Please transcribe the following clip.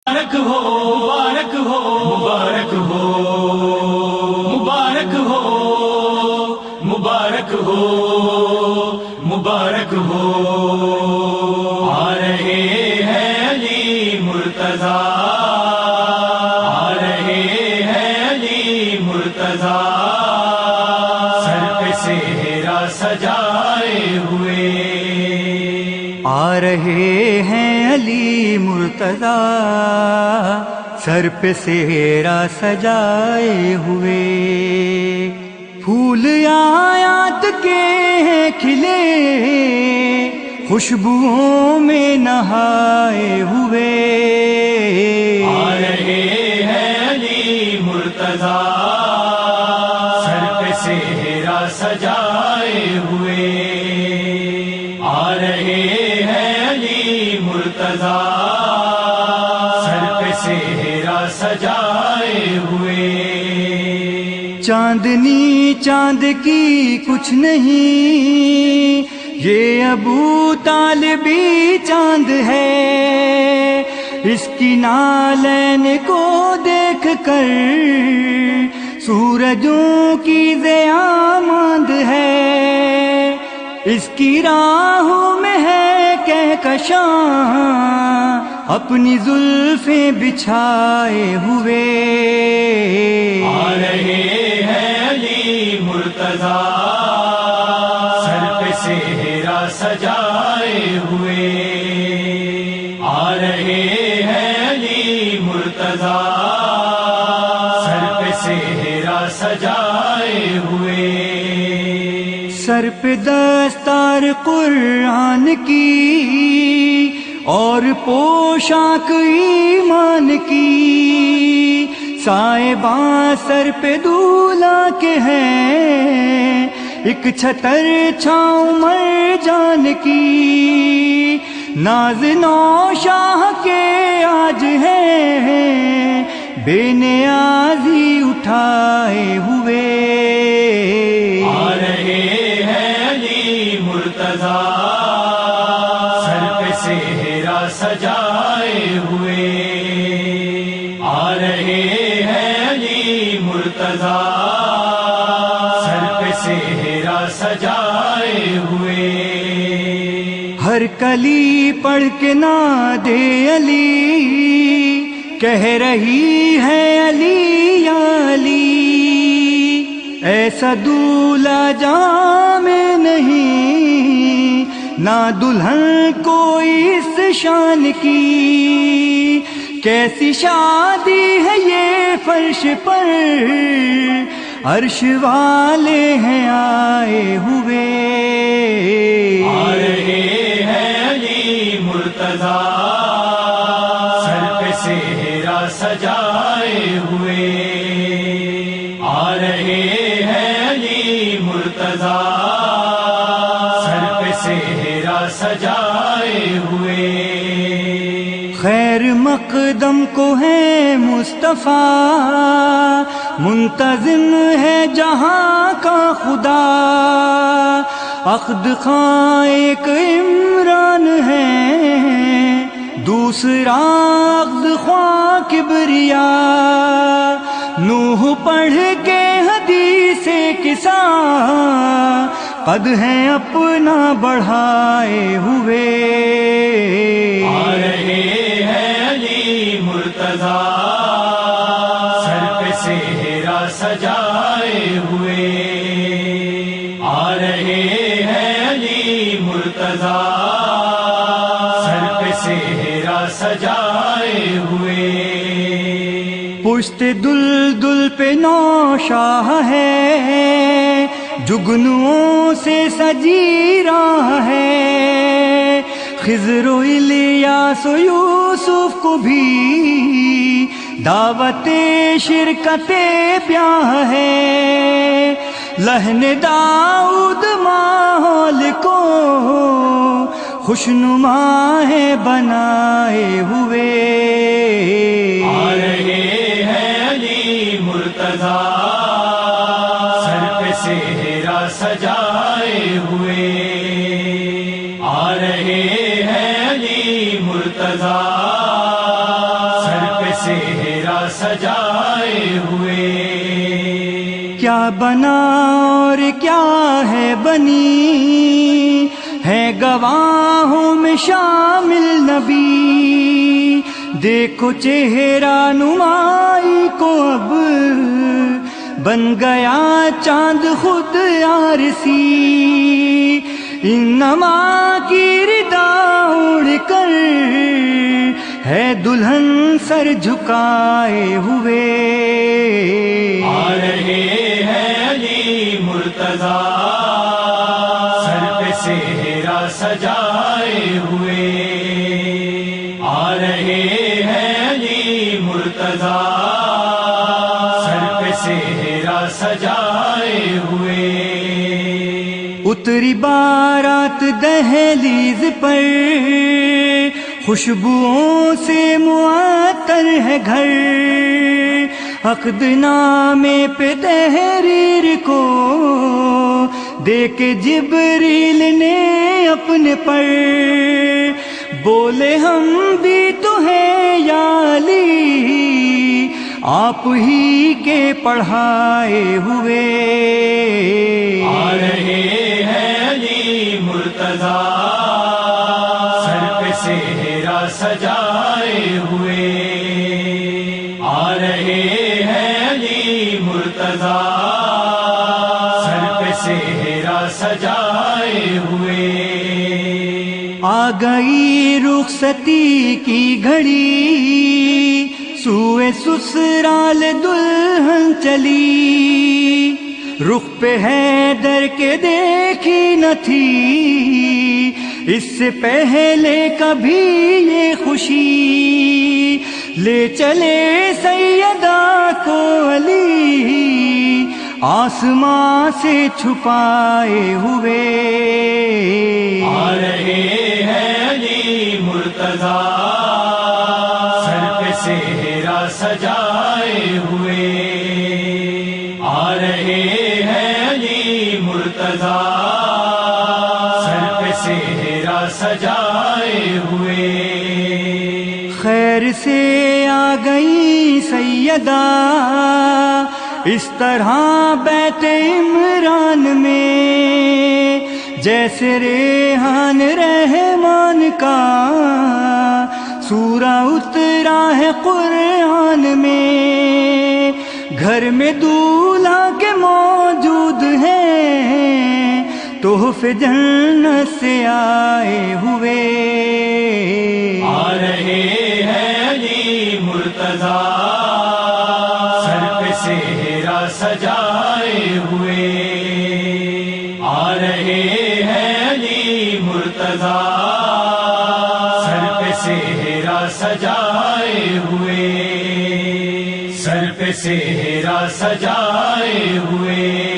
मुबारक हो मुबारक हो मुबारक हो मुबारक हो मुबारक हो मुबारक हो। आ रहे हैं अली मुर्तजा, आ रहे हैं अली मुर्तजा, सर पे सेहरा सजाए हुए। आ रहे हैं अली मुर्तजा, सर पे सेहरा सजाए हुए। फूल आयात के हैं खिले, खुशबुओं में नहाए हुए। आ रहे हैं अली मुर्तजा, सर पे सेहरा सजाए हुए। आ रहे हैं अली मुर्तजा, सर पे सेहरा सजाए हुए। चांदनी चांद की कुछ नहीं, ये अबू तालिबी चांद है। इसकी नालैन को देख कर सूरजों की ज़िया मांद है। इसकी राहों में है कहकशां, अपनी जुल्फें बिछाए हुए। आ रहे हैं अली मुर्तजा, सर पे सेहरा सजाए हुए। आ रहे हैं अली मुर्तजा, सर पे सेहरा सजाए हुए। सर पे दस्तार कुरान की और पोशाक ईमान की। साहिबा सर पे दूल्हा के हैं, एक छतर छाँव मरजान की। नाज नौशाह के आज है, बेनियाजी उठाए हुए। आ रहे हैं अली मुर्तजा, सर पे सेहरा सजाए हुए। आ रहे हैं अली मुर्तजा, सर पे सेहरा सजाए हुए। हर कली पढ़ के ना दे अली, कह रही है अली या अली। ऐसा दूल्हा जामे नहीं, ना दुल्हन कोई इस शान की। कैसी शादी है ये फर्श पर, अर्श वाले हैं आए हुए। आ रहे हैं अली मुर्तजा, सर पे सेहरा सजाए हुए। आ रहे हैं अली मुर्तजा, सर पे सेहरा सजाए हुए। खैर मकदम को है मुस्तफा, मुंतजिम है जहां का खुदा। अख्द खां एक इमरान है, दूसरा अख्द ख्वां किबरिया। नूह पढ़ के हदीसे किसा, कद है अपना बढ़ाए हुए। आ रहे हैं अली मुर्तजा, सर पे सेहरा सजाए हुए। आ रहे हैं अली मुर्तजा, सर पे सेहरा सजाए हुए। पुश्त दुल पे नौशाह है, जुगनुओं से सजी राह है। खिज़्र इलियास यूसुफ को भी दावते शिरकते ब्याह है। लहने दाऊद माहौल को खुशनुमा है बनाए हुए। आ रहे हैं अली मुर्तजा, सर पे सेहरा सजाए हुए। आ रहे हैं अली मुर्तजा, सर सेहरा सजाए हुए। کیا بنا اور کیا ہے بنی ہے گواہوں میں شامل نبی، دیکھو چہرہ نمائی کو اب بن گیا چاند خود عارسی، انما کی ردا اڑ کر ہے دلہن سر جھکائے ہوئے، آ رہے ہیں علی مرتضیٰ سر پہ سہرا سجائے ہوئے، آ رہے ہیں علی مرتضیٰ سر پہ سہرا سجائے ہوئے۔ اتری بارات دہلیز پر خوشبوؤں سے معطر ہے گھر، عقد نامے پہ تحریر کو دیکھ جبریل نے اپنے پر بولے ہم بھی تو ہیں یا علی آپ ہی کے پڑھائے ہوئے، آ رہے ہیں علی مرتضیٰ سر پہ سہرا سجائے ہوئے، آ رہے ہیں علی مرتضیٰ سر پہ سہرا سجائے ہوئے۔ آ گئی رخصتی کی گھڑی سوئے سسرال دلہن چلی، رخ پہ حیدر کے دیکھی نہ تھی اس سے پہلے کبھی یہ خوشی، لے چلے سیدہ کو علی آسماں سے چھپائے ہوئے، آ رہے ہیں علی مرتضیٰ سر پہ سہرا سجائے ہوئے، آ رہے ہیں علی مرتضیٰ سر پہ سہرا سجائے ہوئے۔ خیر سے آ گئی سیدہ اس طرح بیت عمران میں، جیسے ریحان رحمان کا سورہ اترا ہے قرآن میں، گھر میں دولہا کے موجود ہیں تحفے جنت سے آئے ہوئے، آ رہے ہیں علی مرتضیٰ سر پہ سہرا سجائے ہوئے، آ رہے ہیں علی مرتضیٰ سر پہ سہرا سجائے ہوئے، سر پہ سہرا سجائے ہوئے۔